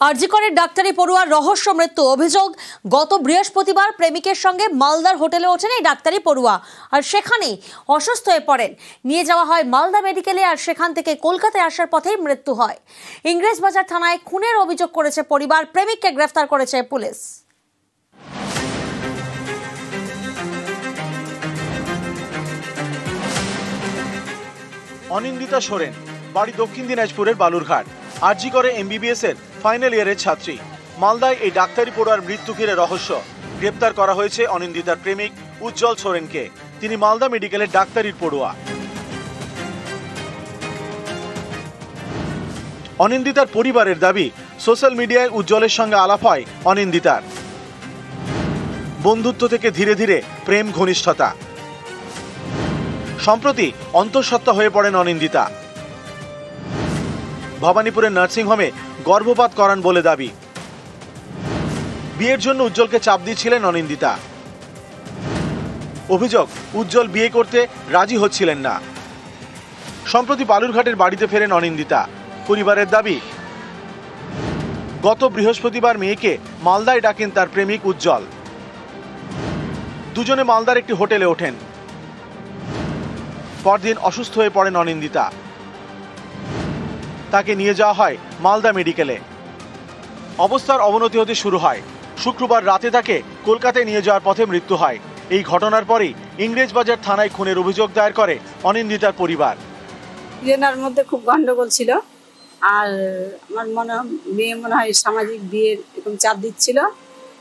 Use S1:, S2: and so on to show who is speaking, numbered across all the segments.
S1: আরজি করের ডাক্তারি পড়ুয়ার রহস্য মৃত্যু অভিযোগ। গত বৃহস্পতিবার প্রেমিকের সঙ্গে মালদার হোটেলে ওঠেন এই ডাক্তারি পড়ুয়া, আর সেখানেই অসুস্থ হয়ে পড়েন। নিয়ে যাওয়া হয় মালদা মেডিকেলে, আর সেখান থেকে কলকাতায় আসার পথেই মৃত্যু হয়। ইংরেজবাজার থানায় খুনের অভিযোগ করেছে পরিবার, প্রেমিককে গ্রেফতার করেছে পুলিশ।
S2: অনিন্দিতা সোরেন, বাড়ি দক্ষিণ দিনাজপুরের বালুরঘাট। আরজি করে এমবিবিএস এর ফাইনাল ইয়ারের ছাত্রী। মালদায় এই ডাক্তারি পড়ুয়ার মৃত্যু ঘিরে রহস্য। গ্রেপ্তার করা হয়েছে অনিন্দিতার প্রেমিক উজ্জ্বল সোরেনকে। তিনি মালদা মেডিকেলের ডাক্তারির পড়ুয়া। অনিন্দিতার পরিবারের দাবি, সোশ্যাল মিডিয়ায় উজ্জ্বলের সঙ্গে আলাপ হয় অনিন্দিতার। বন্ধুত্ব থেকে ধীরে ধীরে প্রেম ঘনিষ্ঠতা। সম্প্রতি অন্তঃসত্ত্বা হয়ে পড়েন অনিন্দিতা। ভবানীপুরের নার্সিংহোমে গর্ভপাত করান বলে দাবি। বিয়ের জন্য উজ্জ্বলকে চাপ দিচ্ছিলেন অনিন্দিতা। অভিযোগ, উজ্জ্বল বিয়ে করতে রাজি হচ্ছিলেন না। সম্প্রতি বালুরঘাটের বাড়িতে ফেরেন অনিন্দিতা। পরিবারের দাবি, গত বৃহস্পতিবার মেয়েকে মালদায় ডাকেন তার প্রেমিক উজ্জ্বল। দুজনে মালদার একটি হোটেলে ওঠেন। পরদিন অসুস্থ হয়ে পড়েন অনিন্দিতা। তাকে নিয়ে যাওয়া হয় মালদা মেডিকেলে। অবস্থার অবনতি হতে শুরু হয়। শুক্রবার রাতে তাকে কলকাতায় নিয়ে যাওয়ার পথে মৃত্যু হয়। এই ঘটনার পরেই ইংরেজবাজার থানায় খুনের অভিযোগ দায়ের করে অনিন্দিতার পরিবার।
S3: এনার মধ্যে খুব গন্ডগোল ছিল, আর আমার মেয়ে মনে হয় সামাজিক বিয়ের এরকম চাপ দিচ্ছিল।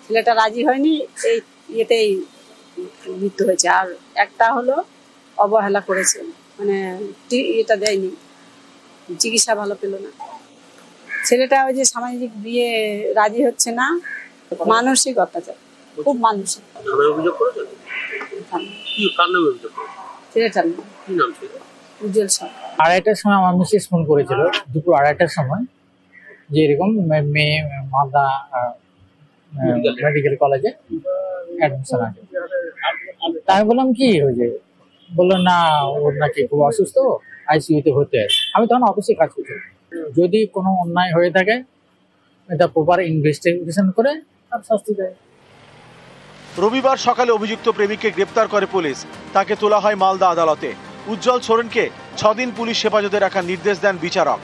S3: ছেলেটা রাজি হয়নি, এই ইয়েতেই মৃত্যু হয়েছে। আর একটা হলো অবহেলা করেছে, মানে এটা দেয়নি, চিকিৎসা ভালো পেল না। ছেলেটা ওই যে সামাজিক বিয়ে রাজি হচ্ছে না, মানসিক অত্যাচার, খুব মানসিক। ছেলেটার নাম উজ্জ্বল সরকার।
S4: 2:30টার সময় আমার মিসেস ফোন করেছিল, দুপুর 2:30টার সময়, যে এরকম মেয়ে মালদা মেডিকেল কলেজে অ্যাডমিশন আছে। তাই বললাম কি হয়েছে, বললো না ওর নাকি খুব অসুস্থ, আইসিইউতে ভর্তি আছে। আমি তখন অফিসে কাজ করছি। যদি কোনো অন্যায় হয়ে থাকে এটা প্রপার ইনভেস্টিগেশন করে তার শাস্তি দেয়।
S2: রবিবার সকালে অভিযুক্ত প্রেমিককে গ্রেপ্তার করে পুলিশ। তাকে তোলা হয় মালদা আদালতে। উজ্জ্বল সোরেনকে 6 দিন পুলিশ হেফাজতে রাখার নির্দেশ দেন বিচারক।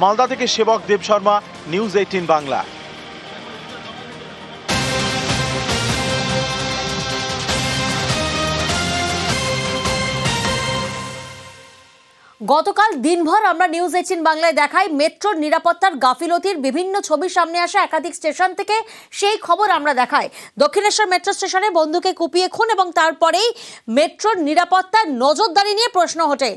S2: মালদা থেকে সেবক দেব শর্মা, নিউজ 18 বাংলা।
S1: গতকাল দিনভর আমরা নিউজ 18 বাংলায় দেখাই মেট্রোর নিরাপত্তার গাফিলতির বিভিন্ন ছবি সামনে আসে একাধিক স্টেশন থেকে। সেই খবর আমরা দেখাই। দক্ষিণেশ্বর মেট্রো স্টেশনে বন্ধুকে কুপিয়ে খুন এবং তারপরেই মেট্রোর নিরাপত্তার নজরদারি নিয়ে প্রশ্ন ওঠে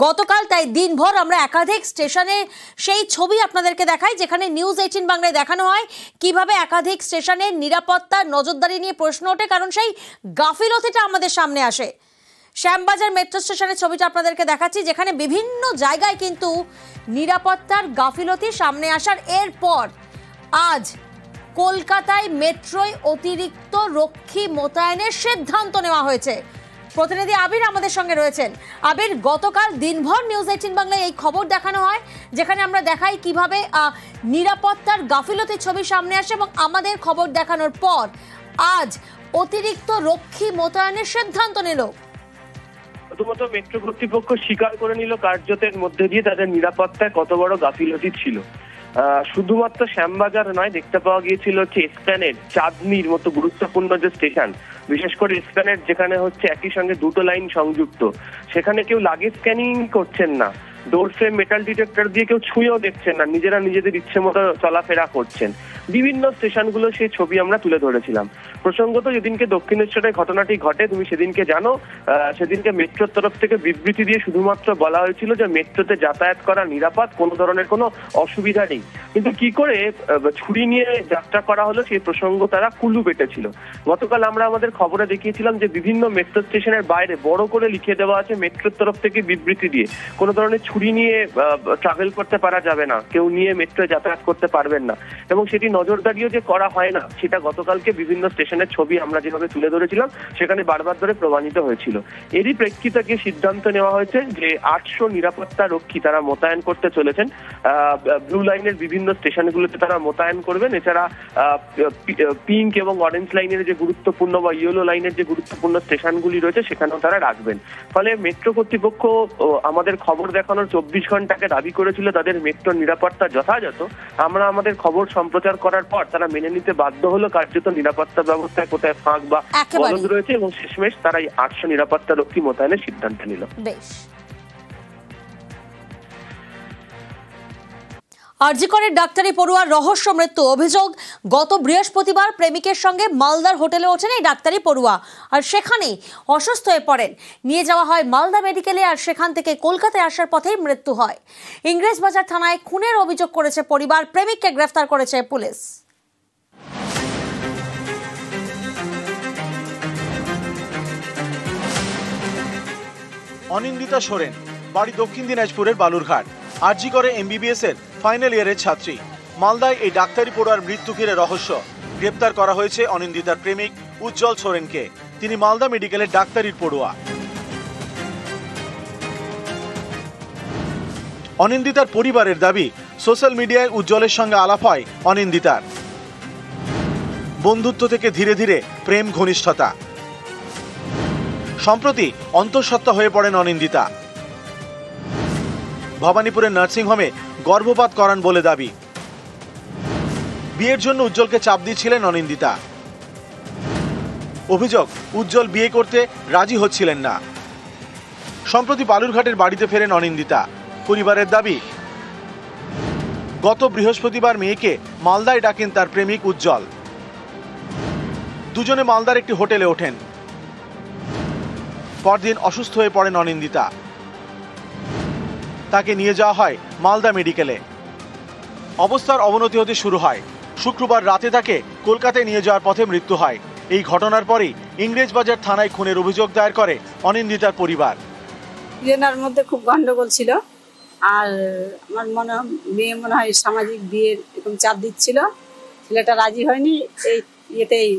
S1: গতকাল। তাই দিনভর আমরা একাধিক স্টেশনে সেই ছবি আপনাদেরকে দেখাই, যেখানে নিউজ 18 বাংলায় দেখানো হয় কিভাবে একাধিক স্টেশনের নিরাপত্তার নজরদারি নিয়ে প্রশ্ন ওঠে, কারণ সেই গাফিলতিটা আমাদের সামনে আসে। শ্যামবাজার মেট্রো স্টেশনের ছবিটা আপনাদেরকে দেখাচ্ছি, যেখানে বিভিন্ন জায়গায় কিন্তু নিরাপত্তার গাফিলতি সামনে আসার এরপর আজ কলকাতায় মেট্রোয় অতিরিক্ত রক্ষী মোতায়েনের সিদ্ধান্ত নেওয়া হয়েছে। প্রতিনিধি আবির আমাদের সঙ্গে রয়েছেন। আবির, গতকাল দিনভর নিউজ 18 বাংলায় এই খবর দেখানো হয়, যেখানে আমরা দেখাই কিভাবে নিরাপত্তার গাফিলতির ছবি সামনে আসে, এবং আমাদের খবর দেখানোর পর আজ অতিরিক্ত রক্ষী মোতায়েনের সিদ্ধান্ত নিল।
S5: প্রথমত মেট্রো কর্তৃপক্ষ স্বীকার করে নিল কার্যতের মধ্যে দিয়ে তাদের নিরাপত্তায় কত বড় গাফিলতি ছিল। শুধুমাত্র শ্যামবাজার নয়, দেখতে পাওয়া গিয়েছিল হচ্ছে এসপ্ল্যানেড, চাঁদনির মতো গুরুত্বপূর্ণ যে স্টেশন, বিশেষ করে এসপ্ল্যানেড যেখানে হচ্ছে একই সঙ্গে দুটো লাইন সংযুক্ত, সেখানে কেউ লাগেজ স্ক্যানিং করছেন না, ডোর ফ্রেম মেটাল ডিটেক্টর দিয়ে কেউ ছুঁয়েও দেখছেন না, নিজেরা নিজেদের ইচ্ছে মতো চলাফেরা করছেন। বিভিন্ন স্টেশনগুলো সেই ছবি আমরা তুলে ধরেছিলাম। প্রসঙ্গত যেদিনকে দক্ষিণেশ্বরে ঘটনাটি ঘটে, তুমি সেদিনকে জানো, সেদিনকে মেট্রোর তরফ থেকে বিবৃতি দিয়ে শুধুমাত্র বলা হয়েছিল যে মেট্রোতে যাতায়াত করা নিরাপদ, কোনো ধরনের কোনো অসুবিধা নেই। কিন্তু কি করে ছুরি নিয়ে যাত্রা করা হলো সেই প্রসঙ্গ তারা কুলু পেটেছিল। গতকাল আমরা আমাদের খবরে দেখিয়েছিলাম যে বিভিন্ন মেট্রো স্টেশনের বাইরে বড় করে লিখে দেওয়া আছে মেট্রোর তরফ থেকে বিবৃতি দিয়ে, কোনো ধরনের ছুরি নিয়ে ট্রাভেল করতে পারা যাবে না, কেউ নিয়ে মেট্রোয় যাতায়াত করতে পারবেন না, এবং সেটি নজরদারিও যে করা হয় না সেটা গতকালকে বিভিন্ন স্টেশনের ছবি আমরা যেভাবে তুলে ধরেছিলাম সেখানে বারবার ধরে প্রমাণিত হয়েছিল। এরই প্রেক্ষিতে সিদ্ধান্ত নেওয়া হয়েছে যে 800 নিরাপত্তা রক্ষী তারা মোতায়েন করতে চলেছেন। ব্লু লাইনের বিভিন্ন স্টেশনগুলোতে তারা মোতায়েন করবেন। এছাড়া পিঙ্ক এবং অরেঞ্জ লাইনের যে গুরুত্বপূর্ণ বা ইয়েলো লাইনের যে গুরুত্বপূর্ণ স্টেশনগুলি রয়েছে সেখানেও তারা রাখবেন। ফলে মেট্রো কর্তৃপক্ষ আমাদের খবর দেখানোর 24 ঘন্টাকে দাবি করেছিল তাদের মেট্রোর নিরাপত্তা যথাযথ। আমরা আমাদের খবর সম্প্রচার করার পর তারা মেনে নিতে বাধ্য হলো কার্যত নিরাপত্তা ব্যবস্থায় কোথায় ফাঁক বা গলদ রয়েছে, এবং শেষমেশ তারা এই 800 নিরাপত্তা রক্ষী মোতায়েনের সিদ্ধান্ত নিল।
S1: বেশ। আরজিকরের ডাক্তারি পড়ুয়ার রহস্য মৃত্যু, অভিযোগ গত বৃহস্পতিবার প্রেমিকের সঙ্গে মালদার হোটেলে ওঠেন এই ডাক্তারি পড়ুয়া, আর সেখানেই অসুস্থ হয়ে পড়েন। নিয়ে যাওয়া হয় মালদা মেডিকেলে, আর সেখান থেকে কলকাতায় আসার পথেই মৃত্যু হয়। ইংরেজবাজার থানায় খুনের অভিযোগ করেছে পরিবার, প্রেমিককে গ্রেফতার করেছে পুলিশ।
S2: অনিন্দিতা সোরেন, বাড়ি দক্ষিণ দিনাজপুরের বালুরঘাট। আরজি করে এমবিবিএস এর ফাইনাল ইয়ারের ছাত্রী। মালদায় এই ডাক্তারি পড়ুয়ার মৃত্যু ঘিরে রহস্য। গ্রেপ্তার করা হয়েছে অনিন্দিতার প্রেমিক উজ্জ্বল সোরেনকে। তিনি মালদা মেডিকেলের ডাক্তারির পড়ুয়া। অনিন্দিতার পরিবারের দাবি, সোশ্যাল মিডিয়ায় উজ্জ্বলের সঙ্গে আলাপ হয় অনিন্দিতার। বন্ধুত্ব থেকে ধীরে ধীরে প্রেম ঘনিষ্ঠতা। সম্প্রতি অন্তঃসত্ত্বা হয়ে পড়েন অনিন্দিতা। ভবানীপুরের নার্সিংহোমে গর্ভপাত করান বলে দাবি। বিয়ের জন্য উজ্জ্বলকে চাপ দিচ্ছিলেন অনিন্দিতা। অভিযোগ, উজ্জ্বল বিয়ে করতে রাজি হচ্ছিলেন না। সম্প্রতি বালুরঘাটের বাড়িতে ফেরেন অনিন্দিতা। পরিবারের দাবি, গত বৃহস্পতিবার মেয়েকে মালদায় ডাকেন তার প্রেমিক উজ্জ্বল। দুজনে মালদার একটি হোটেলে ওঠেন। পরদিন অসুস্থ হয়ে পড়েন অনিন্দিতা। তাকে নিয়ে যাওয়া হয় মালদা মেডিকেলে। অবস্থার অবনতি হতে শুরু হয়। শুক্রবার রাতে তাকে কলকাতায় নিয়ে যাওয়ার পথে মৃত্যু হয়। এই ঘটনার পরেই ইংরেজবাজার থানায় খুনের অভিযোগ দায়ের করে অনিন্দিতার পরিবার।
S3: ট্রেনার মধ্যে খুব গন্ডগোল ছিল, আর আমার মেয়ে মনে হয় সামাজিক বিয়ের এরকম চাপ দিচ্ছিল, ছেলেটা রাজি হয়নি, এই ইয়েতেই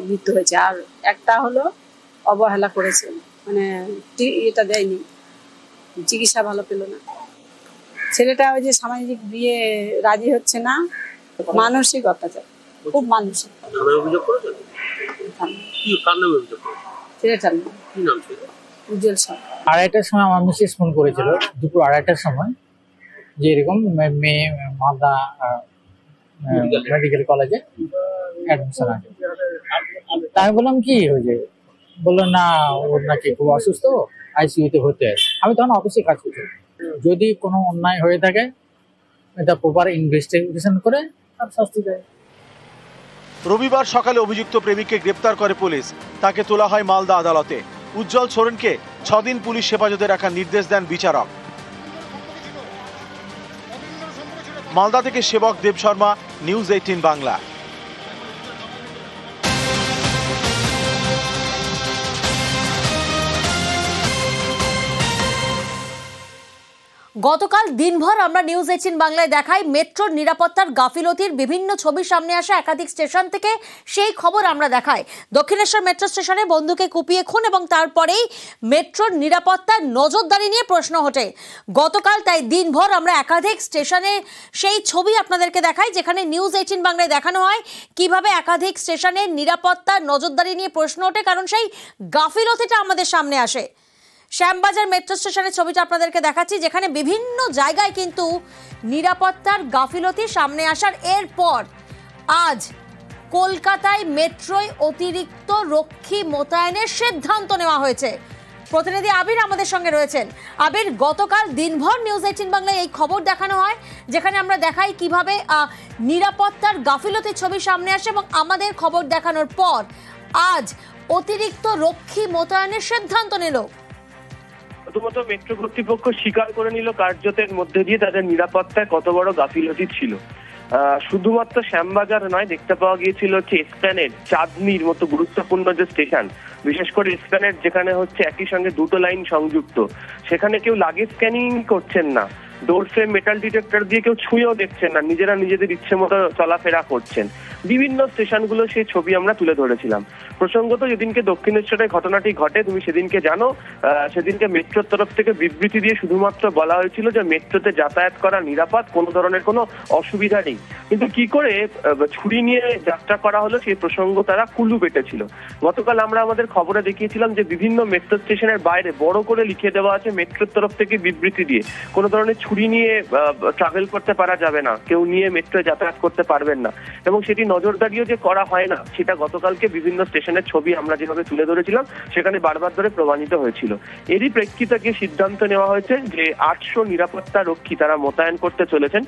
S3: মৃত্যু হয়েছে। আর একটা হলো অবহেলা করেছে, মানে এটা দেয়নি, চিকিৎসা ভালো পেল না। ছেলেটা ওই যে সামাজিক বিয়ে রাজি হচ্ছে না, মানসিক অত্যাচার, খুব মানসিক। ছেলেটার নাম উজ্জ্বল সরকার।
S4: 2:30টার সময় আমার মিসেস ফোন করেছিল, দুপুর 2:30টার সময়, যে এরকম মেয়ে মালদা মেডিকেল কলেজে অ্যাডমিশন আছে। তাই বললাম কি হয়েছে, বললো না ওর নাকি খুব অসুস্থ, আইসিইউতে ভর্তি আছে। আমি তখন অফিসে কাজ করছি। যদি কোনো অন্যায় হয়ে থাকে এটা প্রপার ইনভেস্টিগেশন করে তার শাস্তি দেয়।
S2: রবিবার সকালে অভিযুক্ত প্রেমিককে গ্রেপ্তার করে পুলিশ। তাকে তোলা হয় মালদা আদালতে। উজ্জ্বল সোরেনকে 6 দিন পুলিশ হেফাজতে রাখার নির্দেশ দেন বিচারক। মালদা থেকে সেবক দেব শর্মা, নিউজ 18 বাংলা।
S1: গতকাল দিনভর আমরা নিউজ 18 বাংলায় দেখাই মেট্রোর নিরাপত্তার গাফিলতির বিভিন্ন ছবি সামনে আসে একাধিক স্টেশন থেকে। সেই খবর আমরা দেখাই। দক্ষিণেশ্বর মেট্রো স্টেশনে বন্ধুকে কুপিয়ে খুন এবং তারপরেই মেট্রোর নিরাপত্তার নজরদারি নিয়ে প্রশ্ন ওঠে গতকাল। তাই দিনভর আমরা একাধিক স্টেশনে সেই ছবি আপনাদেরকে দেখাই, যেখানে নিউজ 18 বাংলায় দেখানো হয় কিভাবে একাধিক স্টেশনের নিরাপত্তার নজরদারি নিয়ে প্রশ্ন ওঠে, কারণ সেই গাফিলতিটা আমাদের সামনে আসে। শ্যামবাজার মেট্রো স্টেশনের ছবিটা আপনাদেরকে দেখাচ্ছি, যেখানে বিভিন্ন জায়গায় কিন্তু নিরাপত্তার গাফিলতি সামনে আসার এরপর আজ কলকাতায় মেট্রোয় অতিরিক্ত রক্ষী মোতায়েনের সিদ্ধান্ত নেওয়া হয়েছে। প্রতিনিধি আবির আমাদের সঙ্গে রয়েছেন। আবির, গতকাল দিনভর নিউজ 18 বাংলায় এই খবর দেখানো হয়, যেখানে আমরা দেখাই কিভাবে নিরাপত্তার গাফিলতির ছবি সামনে আসে, এবং আমাদের খবর দেখানোর পর আজ অতিরিক্ত রক্ষী মোতায়েনের সিদ্ধান্ত নিল।
S5: প্রথমত মেট্রো কর্তৃপক্ষ স্বীকার করে নিল কার্যতের মধ্যে দিয়ে তাদের নিরাপত্তায় কত বড় গাফিলতি ছিল। শুধুমাত্র শ্যামবাজার নয়, দেখতে পাওয়া গিয়েছিল হচ্ছে এসপ্ল্যানেড, চাঁদনির মতো গুরুত্বপূর্ণ যে স্টেশন বিশেষ করে এসপ্ল্যানেড যেখানে হচ্ছে একই সঙ্গে দুটো লাইন সংযুক্ত, সেখানে কেউ লাগেজ স্ক্যানিং করছেন না, ডোর ফ্রেম মেটাল ডিটেক্টর দিয়ে কেউ ছুঁয়েও দেখছেন না, নিজেরা নিজেদের ইচ্ছে মতো চলাফেরা করছেন। বিভিন্ন স্টেশনগুলো সেই ছবি আমরা তুলে ধরেছিলাম। প্রসঙ্গত যেদিনকে দক্ষিণেশ্বরে ঘটনাটি ঘটে, তুমি সেদিনকে জানো, সেদিনকে মেট্রোর তরফ থেকে বিবৃতি দিয়ে শুধুমাত্র বলা হয়েছিল যে মেট্রোতে যাতায়াত করা নিরাপদ, কোনো ধরনের কোনো অসুবিধা নেই। কিন্তু কি করে ছুরি নিয়ে যাত্রা করা হলো সেই প্রসঙ্গ তারা কুলু পেটেছিল। গতকাল আমরা আমাদের খবরে দেখিয়েছিলাম যে বিভিন্ন মেট্রো স্টেশনের বাইরে বড় করে লিখে দেওয়া আছে মেট্রোর তরফ থেকে বিবৃতি দিয়ে কোনো ধরনের ছুরি নিয়ে ট্রাভেল করতে পারা যাবে না, কেউ নিয়ে মেট্রোয় যাতায়াত করতে পারবেন না, এবং সেটি নজরদারিও যে করা হয় না সেটা গতকালকে বিভিন্ন স্টেশনের ছবি আমরা যেভাবে তুলে ধরেছিলাম সেখানে বারবার ধরে প্রমাণিত হয়েছিল। এরই প্রেক্ষিতে গিয়ে সিদ্ধান্ত নেওয়া হয়েছে যে 800 নিরাপত্তা রক্ষী তারা মোতায়েন করতে চলেছেন।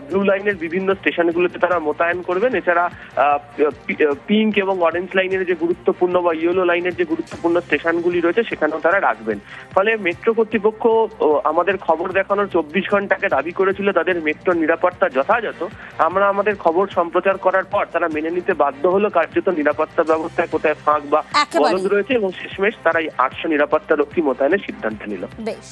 S5: ব্লু লাইনের বিভিন্ন স্টেশনগুলোতে তারা মোতায়েন করবেন। এছাড়া পিঙ্ক এবং অরেঞ্জ লাইনের যে গুরুত্বপূর্ণ বা ইয়েলো লাইনের যে গুরুত্বপূর্ণ স্টেশনগুলি রয়েছে সেখানেও তারা রাখবেন। ফলে মেট্রো কর্তৃপক্ষ আমাদের খবর দেখানোর 24 ঘন্টাকে দাবি করেছিল তাদের মেট্রোর নিরাপত্তা যথাযথ। আমরা আমাদের খবর সম্প্রচার করার পর তারা মেনে নিতে বাধ্য হলো কার্যত নিরাপত্তা ব্যবস্থায় কোথায় ফাঁক বা গলদ রয়েছে, এবং শেষমেশ তারা এই 800 নিরাপত্তা রক্ষী মোতায়েনের সিদ্ধান্ত নিল।
S1: বেশ।